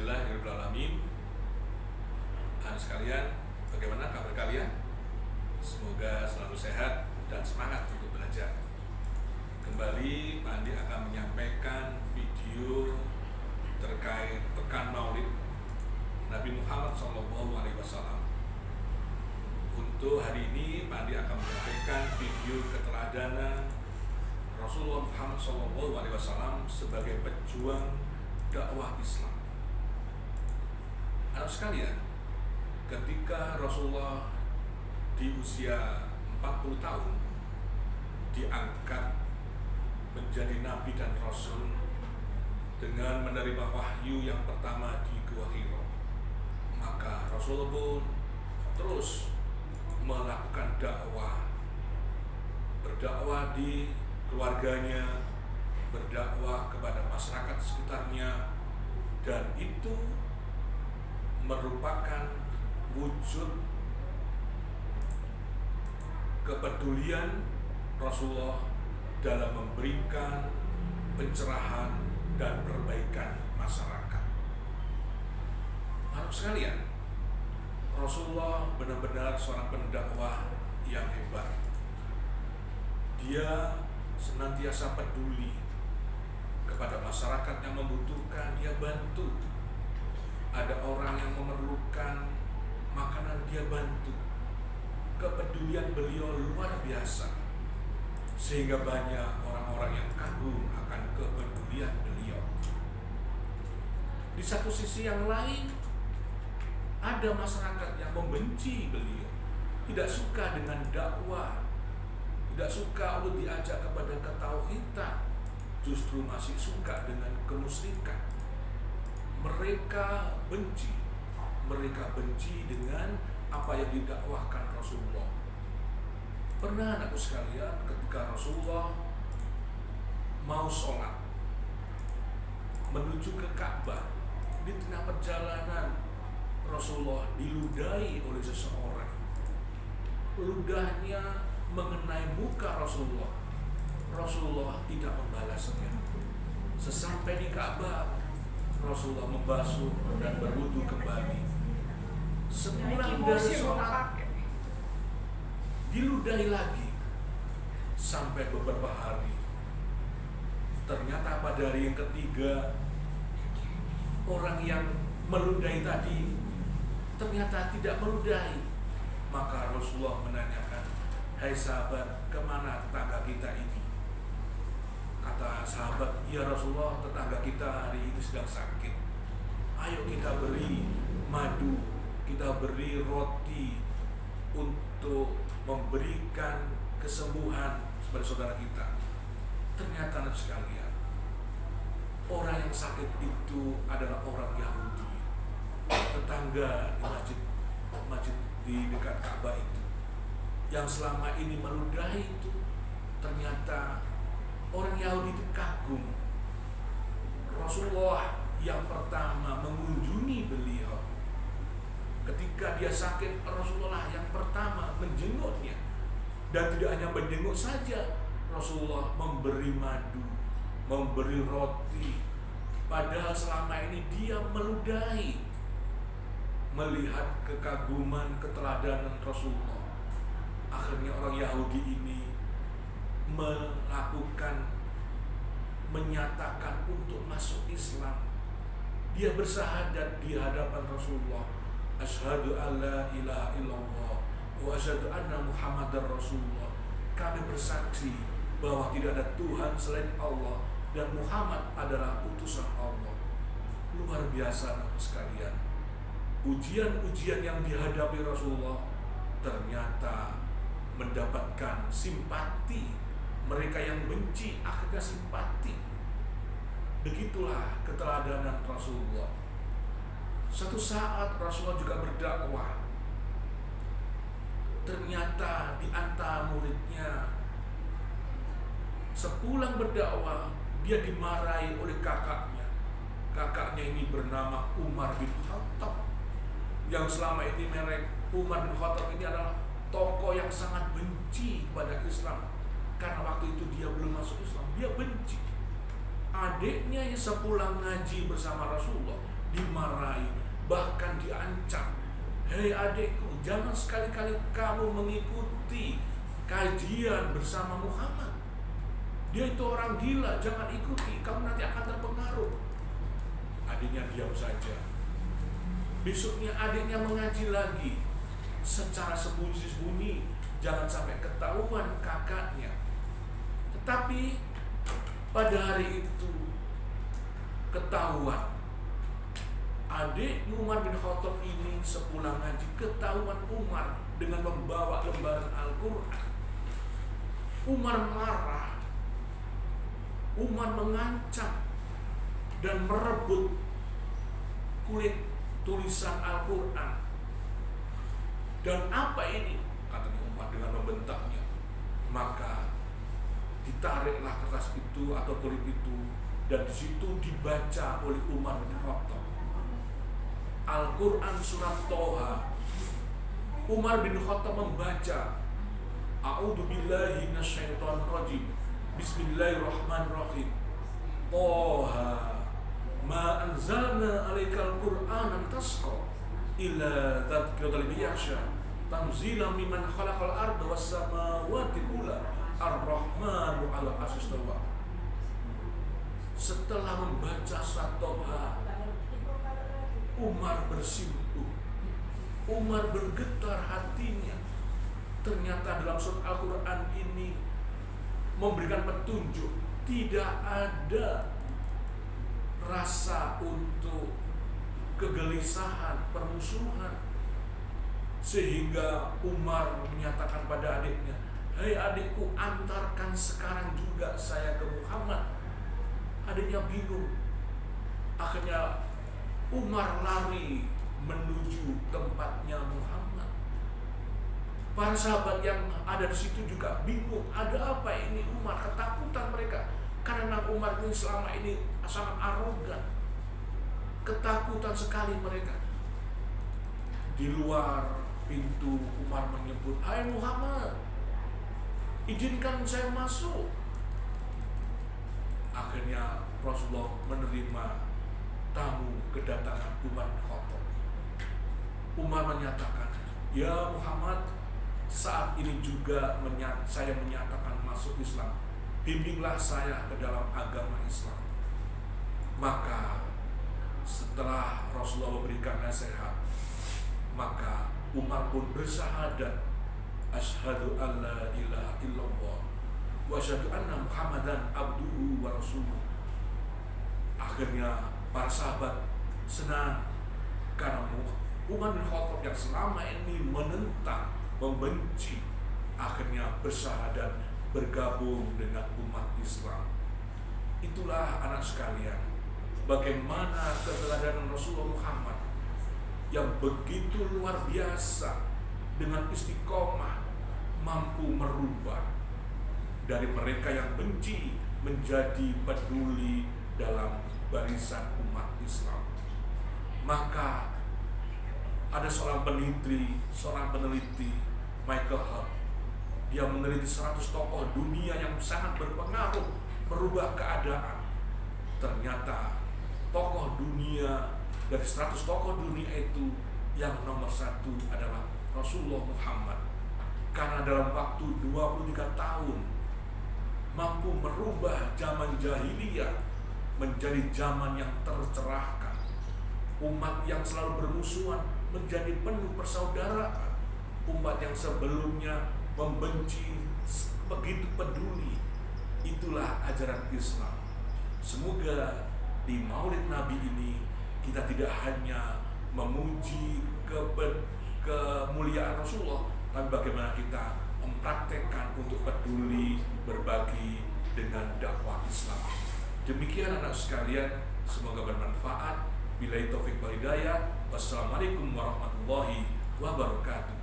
Alhamdulillahirrahmanirrahim. Anak sekalian, bagaimana kabar kalian? Semoga selalu sehat dan semangat untuk belajar. Kembali Pak Andi akan menyampaikan video terkait Pekan Maulid Nabi Muhammad SAW. Untuk hari ini Pak Andi akan menyampaikan video keteladanan Rasulullah Muhammad SAW sebagai pejuang dakwah Islam. Anak sekalian, ketika Rasulullah di usia 40 tahun diangkat menjadi Nabi dan Rasul dengan menerima wahyu yang pertama di Gua Hira, maka Rasulullah pun terus melakukan berdakwah di keluarganya, berdakwah kepada masyarakat sekitarnya, dan itu merupakan wujud kepedulian Rasulullah dalam memberikan pencerahan dan perbaikan masyarakat. Anak sekalian, Rasulullah benar-benar seorang pendakwah yang hebat. Dia senantiasa peduli kepada masyarakat yang membutuhkan, dia bantu. Ada orang yang memerlukan makanan, dia bantu. Kepedulian beliau luar biasa, sehingga banyak orang-orang yang kagum akan kepedulian beliau. Di satu sisi yang lain, ada masyarakat yang membenci beliau, tidak suka dengan dakwah, tidak suka untuk diajak kepada ketauhidan, justru masih suka dengan kemusyrikan. Mereka benci dengan apa yang didakwahkan Rasulullah. Pernah anakku sekalian, ketika Rasulullah mau sholat menuju ke Ka'bah, di tengah perjalanan Rasulullah diludahi oleh seseorang. Ludahnya mengenai muka Rasulullah. Rasulullah tidak membalasnya. Sesampai di Ka'bah, Rasulullah membasuh dan berwudu kembali. Sepulang dari sholat, diludahi lagi sampai beberapa hari. Ternyata pada hari yang ketiga, orang yang meludahi tadi ternyata tidak meludahi. Maka Rasulullah menanyakan, "Hai sahabat, kemana tetangga kita ini?" Kata sahabat, "Ya Rasulullah, tetangga kita hari ini sedang sakit. Ayo kita beri madu, kita beri roti untuk memberikan kesembuhan kepada saudara kita." Ternyata anak sekalian, orang yang sakit itu adalah orang Yahudi, tetangga di masjid di dekat Ka'bah itu, yang selama ini meludahi itu. Ternyata orang Yahudi itu kagum. Rasulullah yang pertama mengunjungi beliau. Ketika dia sakit, Rasulullah yang pertama menjenguknya. Dan tidak hanya menjenguk saja, Rasulullah memberi madu, memberi roti. Padahal selama ini dia meludahi. Melihat kekaguman, keteladanan Rasulullah, akhirnya orang Yahudi ini menyatakan untuk masuk Islam. Dia bersahadat di hadapan Rasulullah, "Asyhadu alla ilaha illallah wa asyhadu anna Muhammadar Rasulullah." Kami bersaksi bahwa tidak ada Tuhan selain Allah dan Muhammad adalah utusan Allah. Luar biasa anak sekalian. Ujian-ujian yang dihadapi Rasulullah ternyata mendapatkan simpati. Mereka yang benci akhirnya simpati. Begitulah keteladanan Rasulullah. Suatu saat Rasulullah juga berdakwah. Ternyata di antara muridnya, sepulang berdakwah, dia dimarahi oleh kakaknya. Kakaknya ini bernama Umar bin Khattab, yang selama ini Umar bin Khattab ini adalah tokoh yang sangat benci kepada Islam. Karena waktu itu dia belum masuk Islam, dia benci. Adiknya yang sepulang ngaji bersama Rasulullah, dimarahi, bahkan diancam. Hei adikku, jangan sekali-kali kamu mengikuti kajian bersama Muhammad. Dia itu orang gila, jangan ikuti, kamu nanti akan terpengaruh. Adiknya diam saja. Besoknya adiknya mengaji lagi secara sembunyi-sembunyi, jangan sampai ketahuan kakaknya. Tetapi pada hari itu ketahuan. Adik Umar bin Khattab ini sepulang ngaji ketahuan Umar dengan membawa lembaran Al-Quran. Umar marah. Umar mengancam dan merebut kulit tulisan Al-Quran. Dan apa ini? Katanya Umar dengan membentaknya. Maka ditariklah kertas itu atau kulit itu, dan di situ dibaca oleh Umar bin Khattab Al-Quran surat Toha. Umar bin Khattab membaca, A'udzu billahi minasyaitonir rajim. Bismillahirrahmanirrahim. Toha ma anzalna 'alaikal Qur'ana litasqa illa tadhkiratan liman yakhsha tanzilan mimman khalaqal arda was samawati ula ar-rahmanu 'alal 'arsy istawa. Setelah membaca surat Toha, Umar bersimpuh. Umar bergetar hatinya. Ternyata dalam surat Al-Quran ini memberikan petunjuk. Tidak ada rasa untuk kegelisahan, permusuhan. Sehingga Umar menyatakan pada adiknya, hei adikku, antarkan sekarang juga saya ke Muhammad. Adiknya bingung. Akhirnya Umar lari menuju tempatnya Muhammad. Para sahabat yang ada di situ juga bingung, ada apa ini Umar? Ketakutan mereka karena Umar ini selama ini sangat arogan. Ketakutan sekali mereka. Di luar pintu Umar menyebut, hai Muhammad, izinkan saya masuk. Akhirnya Rasulullah menerima tamu kedatangan Umar bin Khattab. Umar menyatakan, ya Muhammad, saat ini juga saya menyatakan masuk Islam. Bimbinglah saya ke dalam agama Islam. Maka setelah Rasulullah memberikan nasihat, maka Umar pun bersyahadat, asyhadu an la ilaha illallah wa asyhadu anna Muhammadan abduhu wa rasuluh. Akhirnya para sahabat senang karena Umar bin Khattab yang selama ini menentang, membenci, akhirnya bersyahadat bergabung dengan umat Islam. Itulah anak sekalian, bagaimana keteladanan Rasulullah Muhammad yang begitu luar biasa, dengan istiqomah mampu merubah dari mereka yang benci menjadi peduli dalam barisan umat Islam. Maka ada seorang peneliti Michael Hart. Dia meneliti 100 tokoh dunia yang sangat berpengaruh merubah keadaan. Ternyata tokoh dunia, dari 100 tokoh dunia itu yang nomor 1 adalah Rasulullah Muhammad. Karena dalam waktu 23 tahun mampu merubah zaman jahiliyah menjadi zaman yang tercerahkan. Umat yang selalu bermusuhan menjadi penuh persaudaraan. Umat yang sebelumnya membenci begitu peduli. Itulah ajaran Islam. Semoga di Maulid Nabi ini kita tidak hanya memuji kemuliaan Rasulullah, tapi bagaimana kita mempraktekkan untuk peduli, berbagi dengan dakwah Islam. Demikian anak sekalian, semoga bermanfaat. Billahi taufiq wal hidayah. Wassalamualaikum warahmatullahi wabarakatuh.